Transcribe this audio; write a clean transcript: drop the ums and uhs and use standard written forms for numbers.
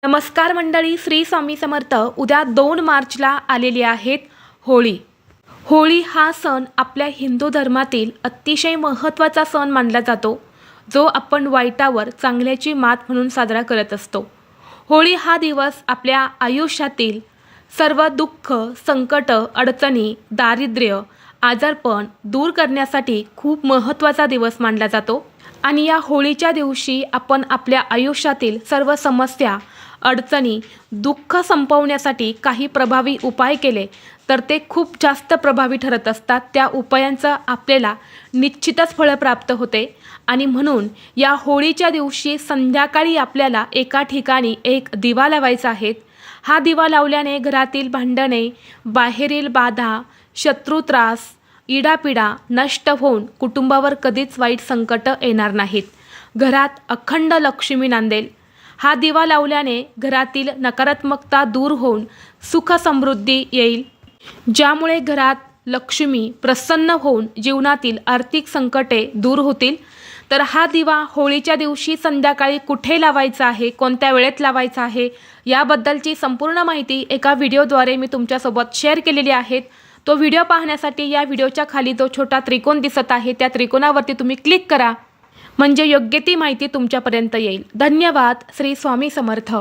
नमस्कार मंडळी, श्री स्वामी समर्थ. उद्या 2 मार्चला आलेली आहेत होळी. होळी हा सण आपल्या हिंदू धर्मातील अतिशय महत्त्वाचा सण मानला जातो, जो आपण वाईटावर चांगल्याची मात म्हणून साजरा करत असतो. होळी हा दिवस आपल्या आयुष्यातील सर्व दुःख, संकट, अडचणी, दारिद्र्य, आजारपण दूर करण्यासाठी खूप महत्त्वाचा दिवस मानला जातो. आणि या होळीच्या दिवशी आपण आपल्या आयुष्यातील सर्व समस्या, अडचणी, दुःख संपवण्यासाठी काही प्रभावी उपाय केले तर ते खूप जास्त प्रभावी ठरत असतात. त्या उपायांचा आपल्याला निश्चितच फळ प्राप्त होते. आणि म्हणून या होळीच्या दिवशी संध्याकाळी आपल्याला एका ठिकाणी एक दिवा लावायचा आहे. हा दिवा लावल्याने घरातील भांडणे, बाहेरील बाधा, शत्रुत्रास, इडापिडा नष्ट होऊन कुटुंबावर कधीच वाईट संकट येणार नाहीत. घरात अखंड लक्ष्मी नांदेल. हा दिवा लावल्याने घरातील नकारात्मकता दूर होऊन सुख समृद्धी येईल, ज्यामुळे घरात लक्ष्मी प्रसन्न होऊन जीवनातील आर्थिक संकटे दूर होतील. तर हा दिवा होळीच्या दिवशी संध्याकाळी कुठे लावायचा आहे, कोणत्या वेळेत लावायचा आहे, याबद्दलची संपूर्ण माहिती एका व्हिडिओद्वारे मी तुमच्यासोबत शेअर केलेली आहे. तो व्हिडिओ पाहण्यासाठी या व्हिडिओच्या खाली जो छोटा त्रिकोण दिसत आहे त्या त्रिकोणावरती तुम्ही क्लिक करा, म्हणजे योग्य ती माहिती तुमच्यापर्यंत येईल. धन्यवाद. श्री स्वामी समर्थ.